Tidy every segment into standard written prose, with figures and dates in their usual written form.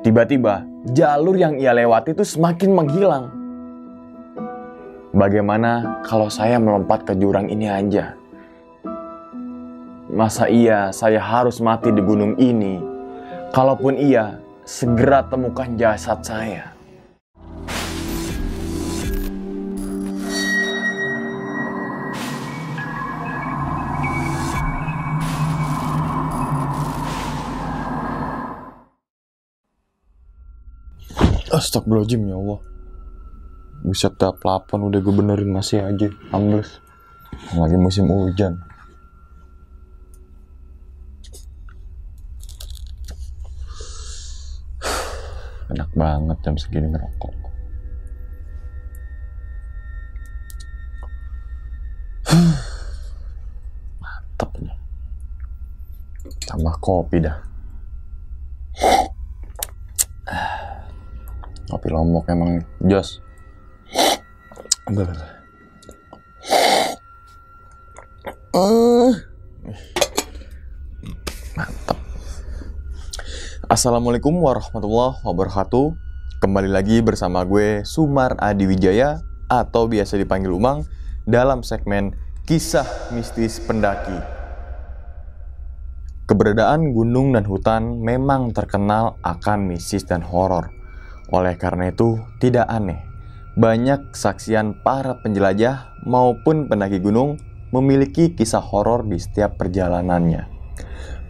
Tiba-tiba, jalur yang ia lewati itu semakin menghilang. Bagaimana kalau saya melompat ke jurang ini aja? Masa iya saya harus mati di gunung ini? Kalaupun iya, segera temukan jasad saya. Astagfirullahaladzim, ya Allah. Buset dah, plafon udah gue benerin masih aja ambles. Lagi musim hujan. Enak banget jam segini ngerokok. Mantap nih. Tambah kopi dah. Kopi lombok emang jos. Mantap. Assalamualaikum warahmatullahi wabarakatuh. Kembali lagi bersama gue Sumar Adi Wijaya atau biasa dipanggil Umang dalam segmen Kisah Mistis Pendaki. Keberadaan gunung dan hutan memang terkenal akan mistis dan horor. Oleh karena itu, tidak aneh banyak kesaksian para penjelajah maupun pendaki gunung memiliki kisah horor di setiap perjalanannya.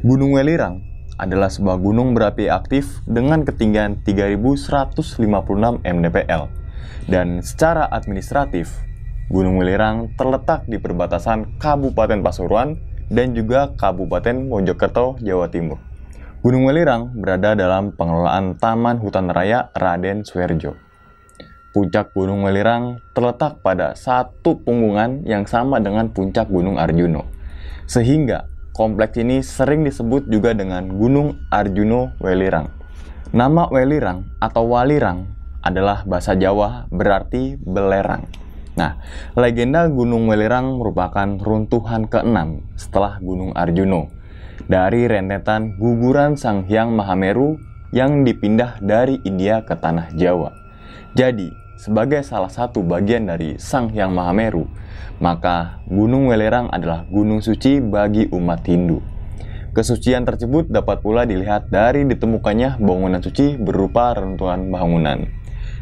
Gunung Welirang adalah sebuah gunung berapi aktif dengan ketinggian 3156 mdpl. Dan secara administratif, Gunung Welirang terletak di perbatasan Kabupaten Pasuruan dan juga Kabupaten Mojokerto, Jawa Timur. Gunung Welirang berada dalam pengelolaan Taman Hutan Raya Raden Suherjo. Puncak Gunung Welirang terletak pada satu punggungan yang sama dengan puncak Gunung Arjuno. Sehingga kompleks ini sering disebut juga dengan Gunung Arjuno Welirang. Nama Welirang atau Walirang adalah bahasa Jawa berarti belerang. Nah, legenda Gunung Welirang merupakan runtuhan ke-6 setelah Gunung Arjuno dari rentetan guguran Sang Hyang Mahameru yang dipindah dari India ke tanah Jawa. Jadi, sebagai salah satu bagian dari Sang Hyang Mahameru, maka Gunung Welirang adalah gunung suci bagi umat Hindu. Kesucian tersebut dapat pula dilihat dari ditemukannya bangunan suci berupa reruntuhan bangunan.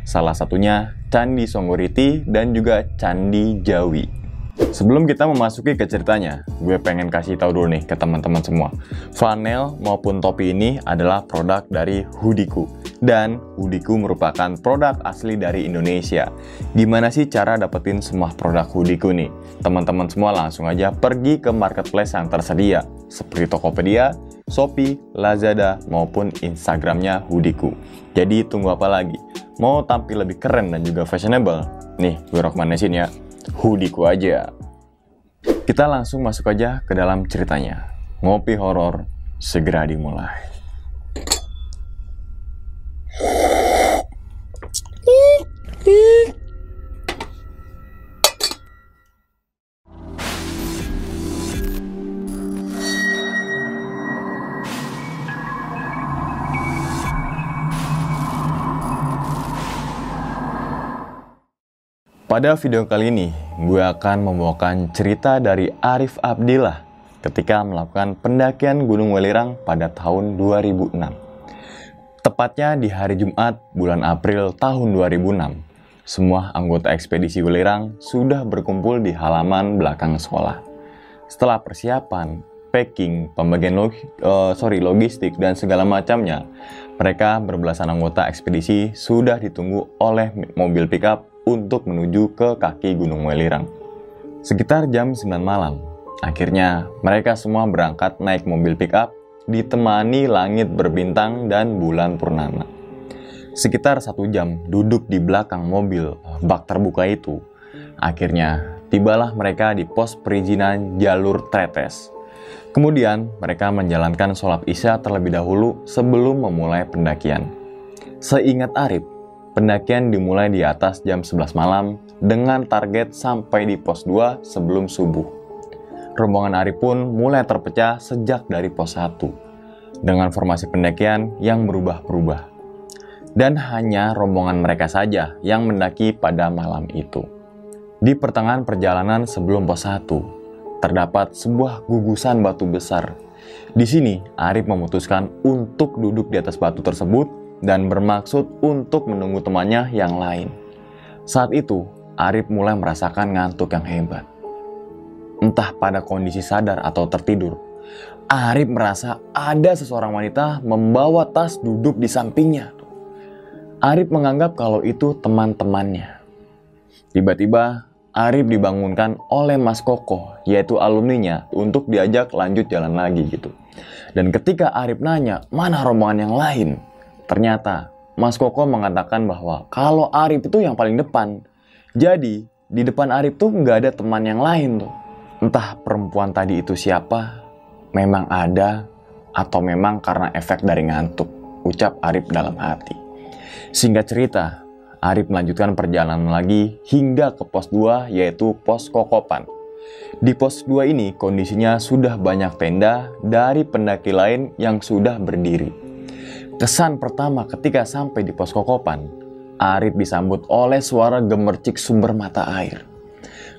Salah satunya Candi Songgoriti dan juga Candi Jawi. Sebelum kita memasuki ke ceritanya, gue pengen kasih tahu dulu nih ke teman-teman semua. Flanel maupun topi ini adalah produk dari Hoodiku. Dan Hoodiku merupakan produk asli dari Indonesia. Gimana sih cara dapetin semua produk Hoodiku nih? Teman-teman semua langsung aja pergi ke marketplace yang tersedia, seperti Tokopedia, Shopee, Lazada, maupun Instagramnya Hoodiku. Jadi tunggu apa lagi? Mau tampil lebih keren dan juga fashionable? Nih, gue rekomendasiin ya. Hoodiku aja. Kita langsung masuk aja ke dalam ceritanya. Ngopi horor segera dimulai. Pada video kali ini, gue akan membawakan cerita dari Arif Abdillah ketika melakukan pendakian Gunung Welirang pada tahun 2006. Tepatnya di hari Jumat bulan April tahun 2006, semua anggota ekspedisi Welirang sudah berkumpul di halaman belakang sekolah. Setelah persiapan, packing, pembagian logistik, dan segala macamnya, mereka berbelasan anggota ekspedisi sudah ditunggu oleh mobil pickup untuk menuju ke kaki Gunung Welirang. Sekitar jam 9 malam, akhirnya mereka semua berangkat naik mobil pickup ditemani langit berbintang dan bulan purnama. Sekitar 1 jam duduk di belakang mobil bak terbuka itu, akhirnya tibalah mereka di pos perizinan jalur Tretes. Kemudian mereka menjalankan sholat isya terlebih dahulu sebelum memulai pendakian. Seingat Arif, pendakian dimulai di atas jam 11 malam dengan target sampai di pos 2 sebelum subuh. Rombongan Arif pun mulai terpecah sejak dari pos 1. dengan formasi pendakian yang berubah-ubah. Dan hanya rombongan mereka saja yang mendaki pada malam itu. Di pertengahan perjalanan sebelum pos 1, terdapat sebuah gugusan batu besar. Di sini, Arif memutuskan untuk duduk di atas batu tersebut dan bermaksud untuk menunggu temannya yang lain. Saat itu, Arif mulai merasakan ngantuk yang hebat. Entah pada kondisi sadar atau tertidur, Arif merasa ada seseorang wanita membawa tas duduk di sampingnya. Arif menganggap kalau itu teman-temannya. Tiba-tiba, Arif dibangunkan oleh Mas Koko, yaitu alumninya, untuk diajak lanjut jalan lagi gitu. Dan ketika Arif nanya, mana rombongan yang lain? Ternyata, Mas Koko mengatakan bahwa kalau Arif itu yang paling depan. Jadi, di depan Arif tuh nggak ada teman yang lain tuh. Entah perempuan tadi itu siapa, memang ada, atau memang karena efek dari ngantuk, ucap Arif dalam hati. Singkat cerita, Arif melanjutkan perjalanan lagi hingga ke pos 2, yaitu pos Kokopan. Di pos 2 ini kondisinya sudah banyak tenda dari pendaki lain yang sudah berdiri. Kesan pertama ketika sampai di pos Kokopan, Arif disambut oleh suara gemercik sumber mata air.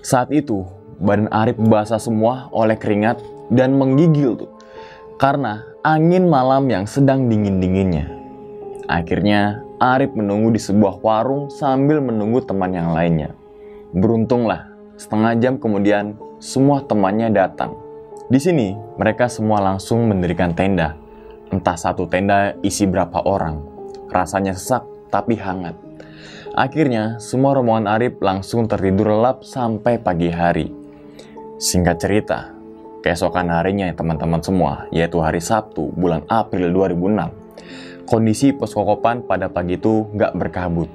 Saat itu, badan Arif basah semua oleh keringat dan menggigil tuh, karena angin malam yang sedang dingin-dinginnya. Akhirnya, Arif menunggu di sebuah warung sambil menunggu teman yang lainnya. Beruntunglah, setengah jam kemudian semua temannya datang. Di sini, mereka semua langsung mendirikan tenda. Entah satu tenda isi berapa orang. Rasanya sesak tapi hangat. Akhirnya, semua rombongan Arif langsung tertidur lelap sampai pagi hari. Singkat cerita, keesokan harinya teman-teman semua, yaitu hari Sabtu bulan April 2006, kondisi pos Kokopan pada pagi itu nggak berkabut.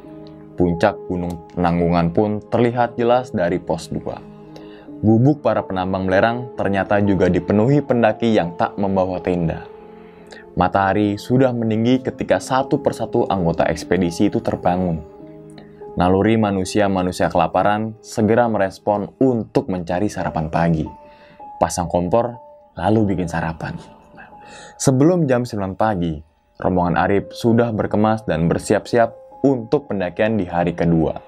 Puncak Gunung Penanggungan pun terlihat jelas dari pos 2. Gubuk para penambang belerang ternyata juga dipenuhi pendaki yang tak membawa tenda. Matahari sudah meninggi ketika satu persatu anggota ekspedisi itu terbangun. Naluri manusia-manusia kelaparan segera merespon untuk mencari sarapan pagi. Pasang kompor, lalu bikin sarapan. Sebelum jam 9 pagi, rombongan Arif sudah berkemas dan bersiap-siap untuk pendakian di hari kedua.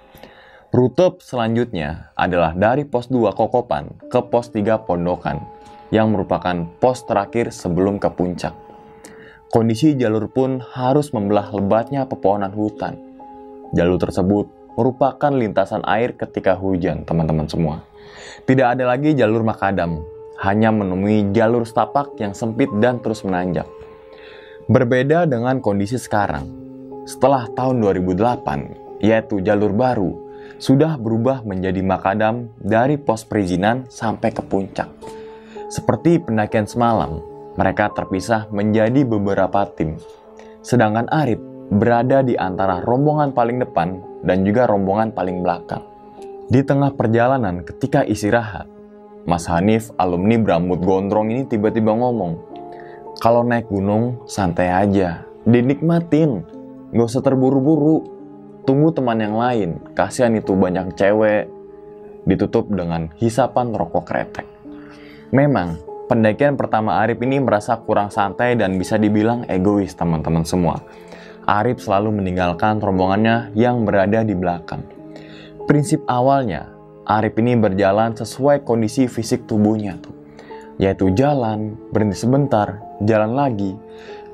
Rute selanjutnya adalah dari pos 2 Kokopan ke pos 3 Pondokan, yang merupakan pos terakhir sebelum ke puncak. Kondisi jalur pun harus membelah lebatnya pepohonan hutan. Jalur tersebut merupakan lintasan air ketika hujan, teman-teman semua. Tidak ada lagi jalur makadam, hanya menemui jalur setapak yang sempit dan terus menanjak. Berbeda dengan kondisi sekarang, setelah tahun 2008, yaitu jalur baru, sudah berubah menjadi makadam dari pos perizinan sampai ke puncak. Seperti pendakian semalam, mereka terpisah menjadi beberapa tim. Sedangkan Arif berada di antara rombongan paling depan dan juga rombongan paling belakang. Di tengah perjalanan ketika istirahat, Mas Hanif, alumni Brambut Gondrong ini tiba-tiba ngomong, kalau naik gunung, santai aja, dinikmatin, gak usah terburu-buru, tunggu teman yang lain, kasihan itu banyak cewek. Ditutup dengan hisapan rokok kretek. Memang, pendakian pertama Arif ini merasa kurang santai dan bisa dibilang egois, teman-teman semua. Arif selalu meninggalkan rombongannya yang berada di belakang. Prinsip awalnya, Arif ini berjalan sesuai kondisi fisik tubuhnya tuh, yaitu jalan, berhenti sebentar, jalan lagi.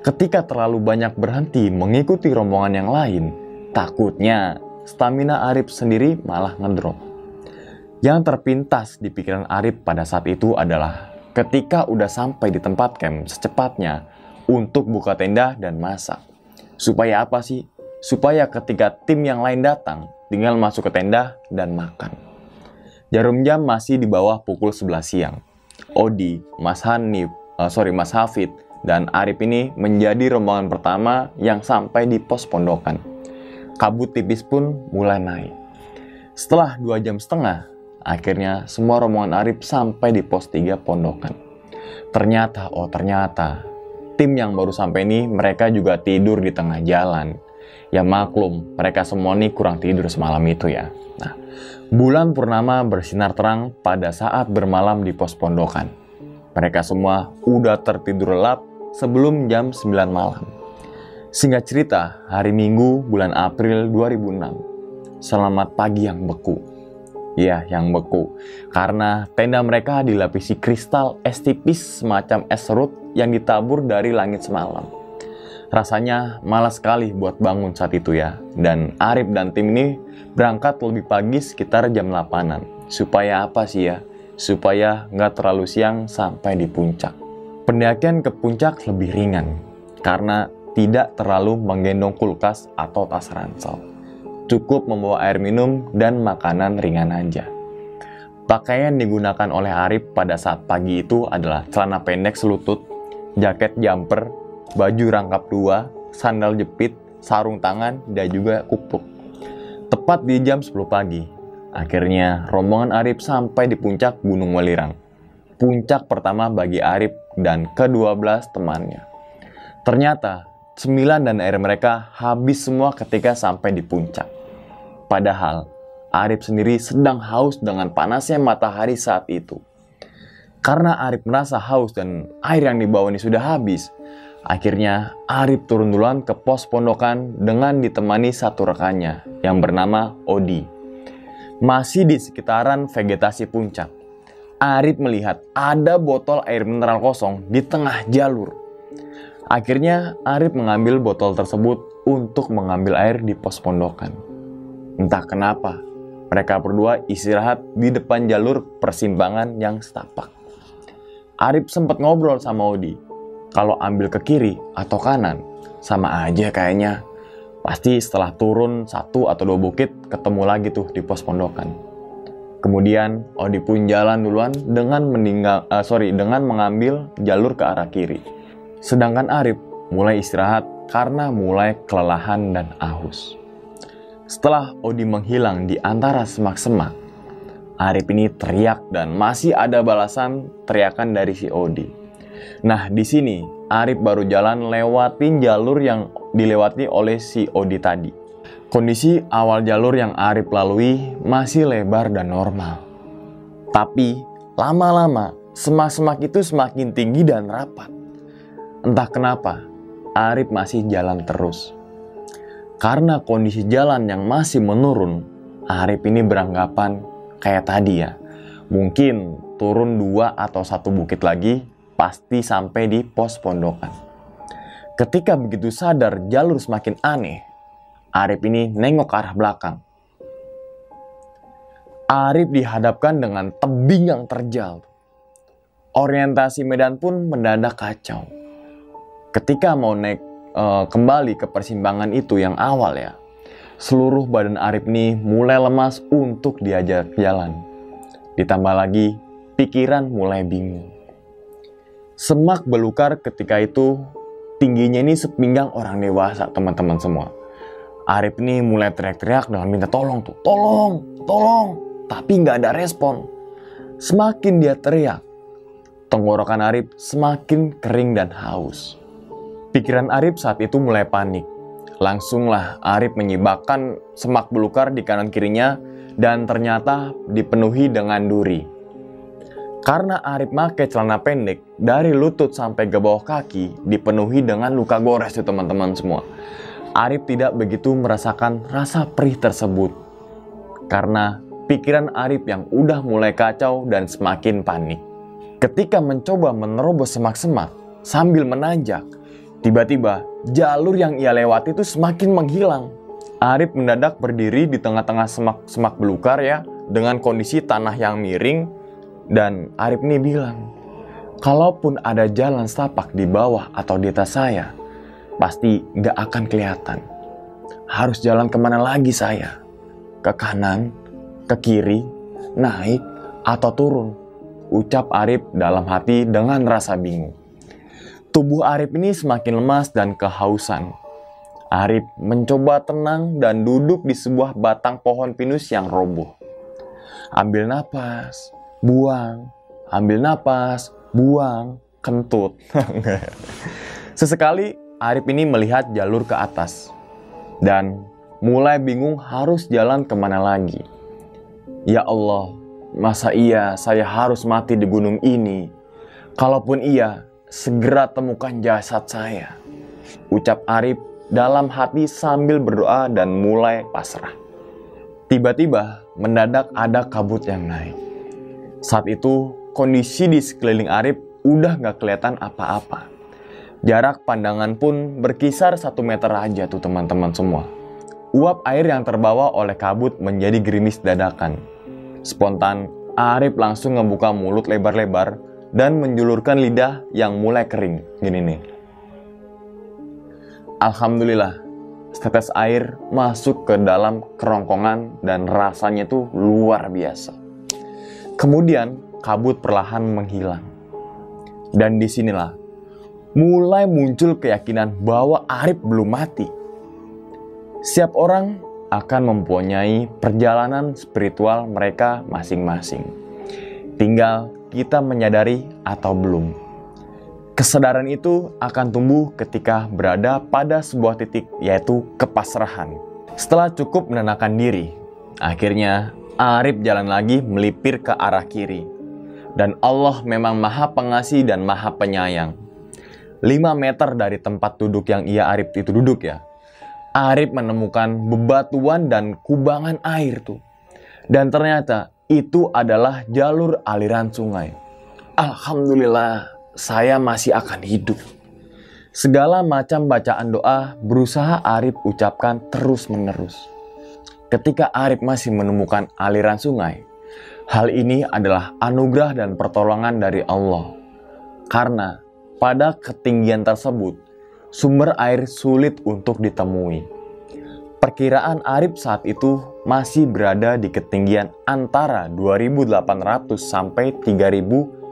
Ketika terlalu banyak berhenti mengikuti rombongan yang lain, takutnya stamina Arif sendiri malah ngedrop. Yang terpintas di pikiran Arif pada saat itu adalah ketika udah sampai di tempat camp secepatnya untuk buka tenda dan masak. Supaya apa sih? Supaya ketika tim yang lain datang, tinggal masuk ke tenda dan makan. Jarum jam masih di bawah pukul 11 siang. Odi, Mas Hafid, dan Arif ini menjadi rombongan pertama yang sampai di pos Pondokan. Kabut tipis pun mulai naik. Setelah 2 jam setengah, akhirnya semua rombongan Arif sampai di pos 3 Pondokan. Ternyata, tim yang baru sampai ini mereka juga tidur di tengah jalan. Ya maklum, mereka semua nih kurang tidur semalam itu ya. Nah, bulan purnama bersinar terang pada saat bermalam di pos Pondokan. Mereka semua udah tertidur lelap sebelum jam 9 malam. Singkat cerita, hari Minggu bulan April 2006. Selamat pagi yang beku. Ya, yang beku. Karena tenda mereka dilapisi kristal es tipis semacam es serut yang ditabur dari langit semalam. Rasanya malas sekali buat bangun saat itu ya. Dan Arif dan tim ini berangkat lebih pagi sekitar jam 8-an. Supaya apa sih ya? Supaya nggak terlalu siang sampai di puncak. Pendakian ke puncak lebih ringan. Karena tidak terlalu menggendong kulkas atau tas ransel. Cukup membawa air minum dan makanan ringan aja. Pakaian digunakan oleh Arif pada saat pagi itu adalah celana pendek selutut, jaket jumper, baju rangkap 2, sandal jepit, sarung tangan, dan juga kupluk. Tepat di jam 10 pagi, akhirnya rombongan Arif sampai di puncak Gunung Welirang. Puncak pertama bagi Arif dan ke-12 temannya. Ternyata, cemilan dan air mereka habis semua ketika sampai di puncak. Padahal, Arif sendiri sedang haus dengan panasnya matahari saat itu. Karena Arif merasa haus dan air yang dibawa ini sudah habis, akhirnya Arif turun duluan ke pos pondokan dengan ditemani satu rekannya yang bernama Odi. Masih di sekitaran vegetasi puncak, Arif melihat ada botol air mineral kosong di tengah jalur. Akhirnya Arif mengambil botol tersebut untuk mengambil air di pos pondokan. Entah kenapa, mereka berdua istirahat di depan jalur persimpangan yang setapak. Arif sempat ngobrol sama Odi. Kalau ambil ke kiri atau kanan, sama aja kayaknya. Pasti setelah turun 1 atau 2 bukit, ketemu lagi tuh di pos pondokan. Kemudian Odi pun jalan duluan dengan mengambil jalur ke arah kiri. Sedangkan Arif mulai istirahat karena mulai kelelahan dan haus. Setelah Odi menghilang di antara semak-semak, Arif ini teriak dan masih ada balasan teriakan dari si Odi. Nah, di sini Arif baru jalan lewatin jalur yang dilewati oleh si Odi tadi. Kondisi awal jalur yang Arif lalui masih lebar dan normal. Tapi lama-lama semak-semak itu semakin tinggi dan rapat. Entah kenapa, Arif masih jalan terus. Karena kondisi jalan yang masih menurun, Arif ini beranggapan kayak tadi ya. Mungkin turun 2 atau 1 bukit lagi, pasti sampai di pos pondokan. Ketika begitu sadar jalur semakin aneh, Arif ini nengok ke arah belakang. Arif dihadapkan dengan tebing yang terjal. Orientasi medan pun mendadak kacau. Ketika mau naik kembali ke persimpangan itu yang awal ya, seluruh badan Arif ini mulai lemas untuk diajak jalan. Ditambah lagi, pikiran mulai bingung. Semak belukar ketika itu tingginya ini sepinggang orang dewasa teman-teman semua. Arif ini mulai teriak-teriak dengan minta tolong tuh, tolong, tapi nggak ada respon. Semakin dia teriak, tenggorokan Arif semakin kering dan haus. Pikiran Arif saat itu mulai panik. Langsunglah Arif menyibakkan semak belukar di kanan kirinya dan ternyata dipenuhi dengan duri. Karena Arif pakai celana pendek dari lutut sampai ke bawah kaki dipenuhi dengan luka gores tuh teman-teman semua. Arif tidak begitu merasakan rasa perih tersebut. Karena pikiran Arif yang udah mulai kacau dan semakin panik. Ketika mencoba menerobos semak-semak sambil menanjak, tiba-tiba jalur yang ia lewati itu semakin menghilang. Arif mendadak berdiri di tengah-tengah semak belukar ya, dengan kondisi tanah yang miring. Dan Arif ini bilang, kalaupun ada jalan setapak di bawah atau di atas saya, pasti gak akan kelihatan. Harus jalan kemana lagi saya? Ke kanan, ke kiri, naik, atau turun? Ucap Arif dalam hati dengan rasa bingung. Tubuh Arif ini semakin lemas dan kehausan. Arif mencoba tenang dan duduk di sebuah batang pohon pinus yang roboh. Ambil napas, buang, ambil napas, buang, kentut. Sesekali Arif ini melihat jalur ke atas dan mulai bingung harus jalan kemana lagi. Ya Allah, masa iya saya harus mati di gunung ini? Kalaupun iya, segera temukan jasad saya," ucap Arif dalam hati sambil berdoa dan mulai pasrah. Tiba-tiba mendadak ada kabut yang naik. Saat itu kondisi di sekeliling Arif udah gak kelihatan apa-apa. Jarak pandangan pun berkisar 1 meter aja tuh teman-teman semua. Uap air yang terbawa oleh kabut menjadi gerimis dadakan. Spontan, Arif langsung ngebuka mulut lebar-lebar dan menjulurkan lidah yang mulai kering. Gini nih. Alhamdulillah, setetes air masuk ke dalam kerongkongan dan rasanya tuh luar biasa. Kemudian kabut perlahan menghilang. Dan disinilah mulai muncul keyakinan bahwa Arif belum mati. Setiap orang akan mempunyai perjalanan spiritual mereka masing-masing. Tinggal kita menyadari atau belum. Kesadaran itu akan tumbuh ketika berada pada sebuah titik, yaitu kepasrahan. Setelah cukup menenangkan diri, akhirnya Arif jalan lagi melipir ke arah kiri. Dan Allah memang maha pengasih dan maha penyayang. 5 meter dari tempat duduk yang Arif itu duduk ya, Arif menemukan bebatuan dan kubangan air tuh. Dan ternyata itu adalah jalur aliran sungai. Alhamdulillah, saya masih akan hidup. Segala macam bacaan doa berusaha Arif ucapkan terus-menerus. Ketika Arif masih menemukan aliran sungai, hal ini adalah anugerah dan pertolongan dari Allah. Karena pada ketinggian tersebut, sumber air sulit untuk ditemui. Perkiraan Arif saat itu masih berada di ketinggian antara 2.800 sampai 3.000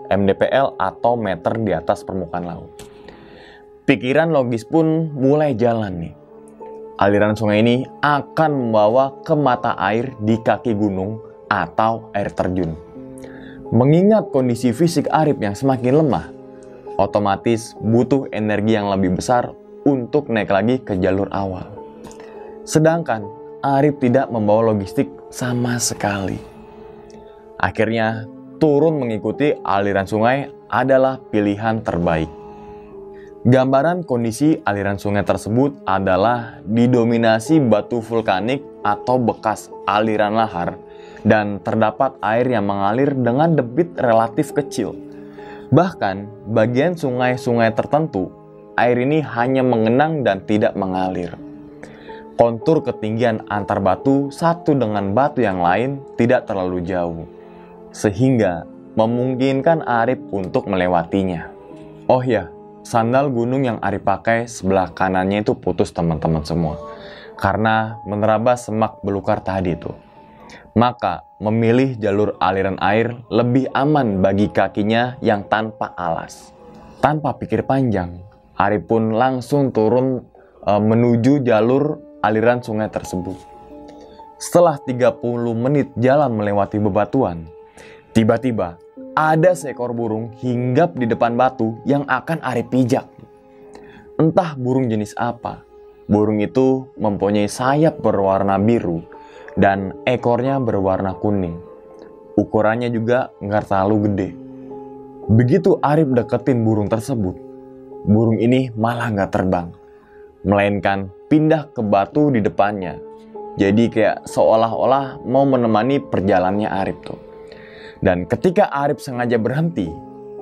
mdpl atau meter di atas permukaan laut. Pikiran logis pun mulai jalan nih. Aliran sungai ini akan membawa ke mata air di kaki gunung atau air terjun. Mengingat kondisi fisik Arif yang semakin lemah, otomatis butuh energi yang lebih besar untuk naik lagi ke jalur awal. Sedangkan Arif tidak membawa logistik sama sekali. Akhirnya turun mengikuti aliran sungai adalah pilihan terbaik. Gambaran kondisi aliran sungai tersebut adalah didominasi batu vulkanik atau bekas aliran lahar dan terdapat air yang mengalir dengan debit relatif kecil. Bahkan bagian sungai-sungai tertentu, air ini hanya mengenang dan tidak mengalir. Kontur ketinggian antar batu satu dengan batu yang lain tidak terlalu jauh, sehingga memungkinkan Arif untuk melewatinya. Oh ya, sandal gunung yang Arif pakai sebelah kanannya itu putus teman-teman semua, karena menerabas semak belukar tadi tuh. Maka memilih jalur aliran air lebih aman bagi kakinya yang tanpa alas. Tanpa pikir panjang, Arif pun langsung turun menuju jalur aliran sungai tersebut. Setelah 30 menit jalan melewati bebatuan, tiba-tiba ada seekor burung hinggap di depan batu yang akan Arif pijak. Entah burung jenis apa. Burung itu mempunyai sayap berwarna biru dan ekornya berwarna kuning. Ukurannya juga nggak terlalu gede. Begitu Arif deketin burung tersebut, burung ini malah nggak terbang, melainkan pindah ke batu di depannya. Jadi kayak seolah-olah mau menemani perjalanannya Arif tuh. Dan ketika Arif sengaja berhenti,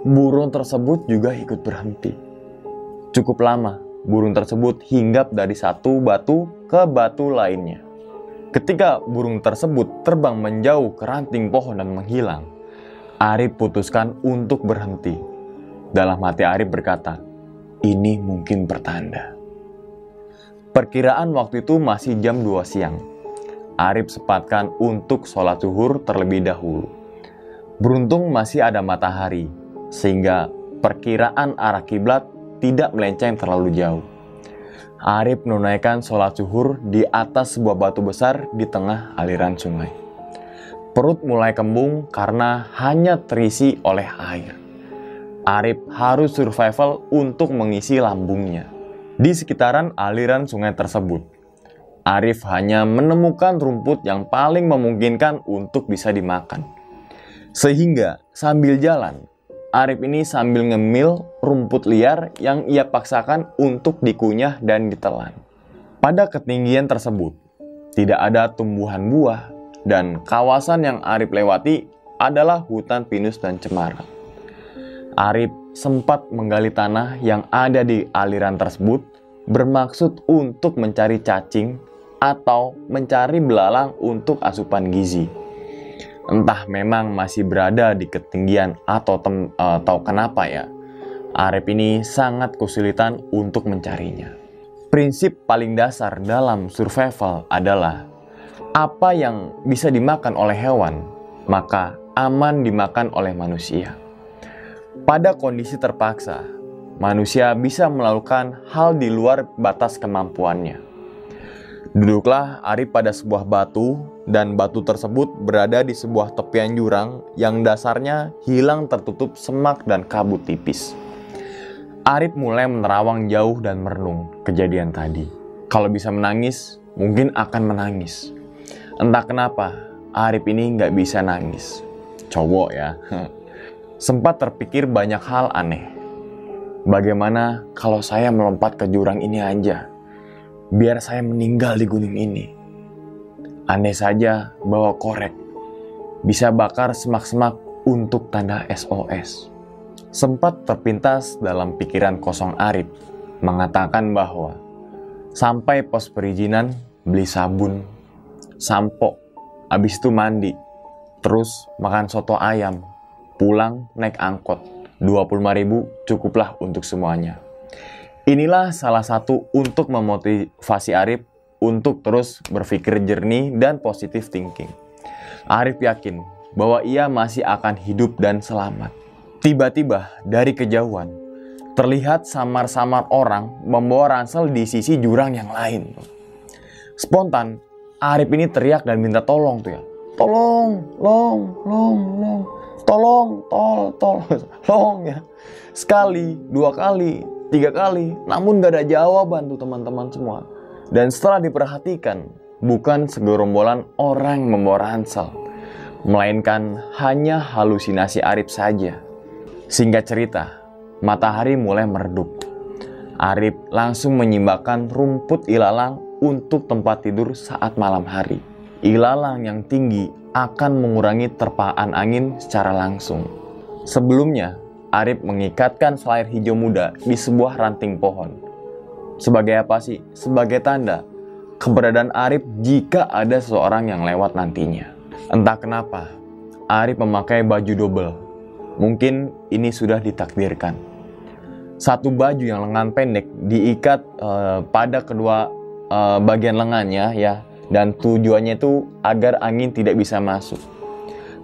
burung tersebut juga ikut berhenti. Cukup lama, burung tersebut hinggap dari satu batu ke batu lainnya. Ketika burung tersebut terbang menjauh ke ranting pohon dan menghilang, Arif putuskan untuk berhenti. Dalam hati Arif berkata, ini mungkin pertanda. Perkiraan waktu itu masih jam 2 siang. Arif sempatkan untuk sholat zuhur terlebih dahulu. Beruntung masih ada matahari, sehingga perkiraan arah kiblat tidak melenceng terlalu jauh. Arif menunaikan sholat zuhur di atas sebuah batu besar di tengah aliran sungai. Perut mulai kembung karena hanya terisi oleh air. Arif harus survival untuk mengisi lambungnya. Di sekitaran aliran sungai tersebut, Arif hanya menemukan rumput yang paling memungkinkan untuk bisa dimakan. Sehingga sambil jalan, Arif ini sambil ngemil rumput liar yang ia paksakan untuk dikunyah dan ditelan. Pada ketinggian tersebut, tidak ada tumbuhan buah, dan kawasan yang Arif lewati adalah hutan pinus dan cemara. Arif sempat menggali tanah yang ada di aliran tersebut bermaksud untuk mencari cacing atau mencari belalang untuk asupan gizi. Entah memang masih berada di ketinggian atau kenapa ya, Arif ini sangat kesulitan untuk mencarinya. Prinsip paling dasar dalam survival adalah apa yang bisa dimakan oleh hewan, maka aman dimakan oleh manusia. Pada kondisi terpaksa, manusia bisa melakukan hal di luar batas kemampuannya. Duduklah Arif pada sebuah batu, dan batu tersebut berada di sebuah tepian jurang yang dasarnya hilang tertutup semak dan kabut tipis. Arif mulai menerawang jauh dan merenung kejadian tadi. Kalau bisa menangis, mungkin akan menangis. Entah kenapa, Arif ini nggak bisa nangis. Cowok ya. Sempat terpikir banyak hal aneh. Bagaimana kalau saya melompat ke jurang ini aja? Biar saya meninggal di gunung ini. Andai saja bawa korek, bisa bakar semak-semak untuk tanda SOS. Sempat terpintas dalam pikiran kosong Arif, mengatakan bahwa sampai pos perizinan beli sabun, sampo, habis itu mandi, terus makan soto ayam, pulang naik angkot, 25.000 cukuplah untuk semuanya. Inilah salah satu untuk memotivasi Arif untuk terus berpikir jernih dan positive thinking. Arif yakin bahwa ia masih akan hidup dan selamat. Tiba-tiba dari kejauhan, terlihat samar-samar orang membawa ransel di sisi jurang yang lain. Spontan, Arif ini teriak dan minta tolong tuh ya. Tolong, tolong ya. Sekali, 2 kali, 3 kali, namun gak ada jawaban tuh teman-teman semua. Dan setelah diperhatikan, bukan segerombolan orang yang membawa ransel, melainkan hanya halusinasi Arif saja. Singkat cerita, matahari mulai meredup. Arif langsung menyimbangkan rumput ilalang untuk tempat tidur saat malam hari. Ilalang yang tinggi akan mengurangi terpaan angin secara langsung. Sebelumnya, Arif mengikatkan selayar hijau muda di sebuah ranting pohon. Sebagai apa sih? Sebagai tanda keberadaan Arif jika ada seseorang yang lewat nantinya. Entah kenapa, Arif memakai baju double. Mungkin ini sudah ditakdirkan. Satu baju yang lengan pendek diikat pada kedua bagian lengannya ya, dan tujuannya itu agar angin tidak bisa masuk.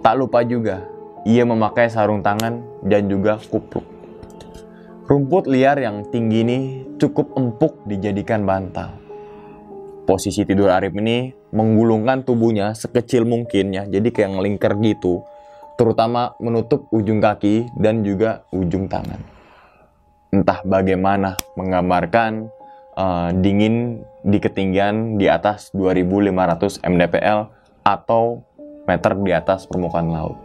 Tak lupa juga, ia memakai sarung tangan dan juga kupluk. Rumput liar yang tinggi ini cukup empuk dijadikan bantal. Posisi tidur Arif ini menggulungkan tubuhnya sekecil mungkin ya, jadi kayak ngelingkar gitu, terutama menutup ujung kaki dan juga ujung tangan. Entah bagaimana menggambarkan dingin di ketinggian di atas 2500 mdpl atau meter di atas permukaan laut.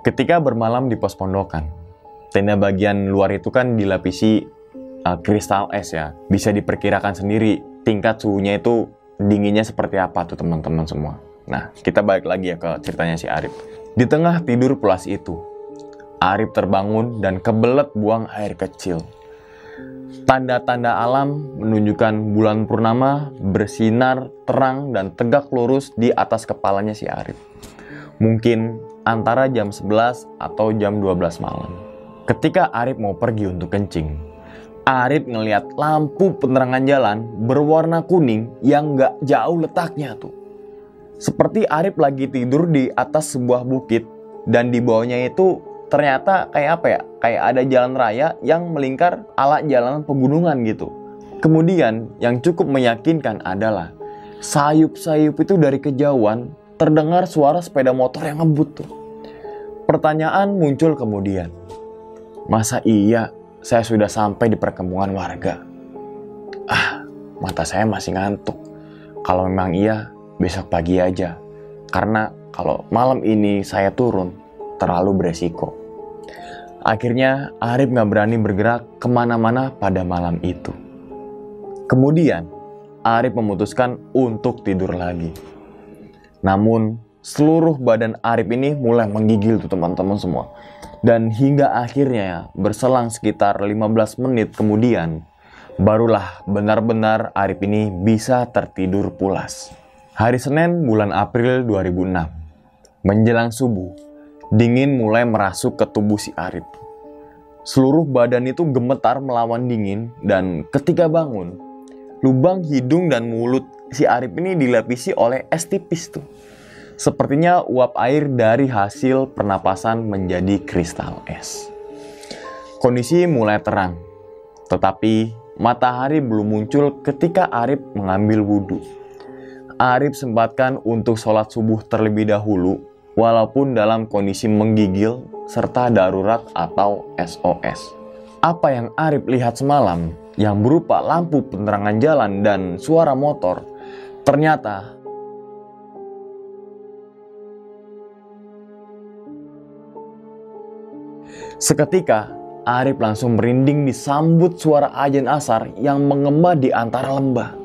Ketika bermalam di pos pondokan, tenda bagian luar itu kan dilapisi kristal es ya. Bisa diperkirakan sendiri tingkat suhunya itu dinginnya seperti apa tuh teman-teman semua. Nah, kita balik lagi ya ke ceritanya si Arif. Di tengah tidur pulas itu, Arif terbangun dan kebelet buang air kecil. Tanda-tanda alam menunjukkan bulan purnama bersinar terang dan tegak lurus di atas kepalanya si Arif. Mungkin antara jam 11 atau jam 12 malam. Ketika Arif mau pergi untuk kencing, Arif ngelihat lampu penerangan jalan berwarna kuning yang gak jauh letaknya tuh. Seperti Arif lagi tidur di atas sebuah bukit dan di bawahnya itu ternyata kayak apa ya? Kayak ada jalan raya yang melingkar ala jalanan pegunungan gitu. Kemudian yang cukup meyakinkan adalah sayup-sayup itu dari kejauhan terdengar suara sepeda motor yang ngebut tuh. Pertanyaan muncul kemudian. Masa iya saya sudah sampai di perkampungan warga? Mata saya masih ngantuk. Kalau memang iya, besok pagi aja. Karena kalau malam ini saya turun, terlalu beresiko. Akhirnya Arif gak berani bergerak kemana-mana pada malam itu. Kemudian Arif memutuskan untuk tidur lagi. Namun seluruh badan Arif ini mulai menggigil tuh teman-teman semua. Dan hingga akhirnya berselang sekitar 15 menit kemudian, barulah benar-benar Arif ini bisa tertidur pulas. Hari Senin bulan April 2006. Menjelang subuh, dingin mulai merasuk ke tubuh si Arif. Seluruh badan itu gemetar melawan dingin dan ketika bangun, lubang hidung dan mulut si Arif ini dilapisi oleh es tipis tuh. Sepertinya uap air dari hasil pernapasan menjadi kristal es. Kondisi mulai terang, tetapi matahari belum muncul ketika Arif mengambil wudhu. Arif sempatkan untuk sholat subuh terlebih dahulu, walaupun dalam kondisi menggigil serta darurat atau SOS. Apa yang Arif lihat semalam, yang berupa lampu penerangan jalan dan suara motor, ternyata seketika Arif langsung merinding disambut suara azan asar yang menggema di antara lembah.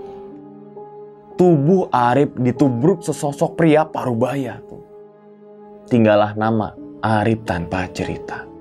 Tubuh Arif ditubruk sesosok pria parubaya. Tinggallah nama Arif tanpa cerita.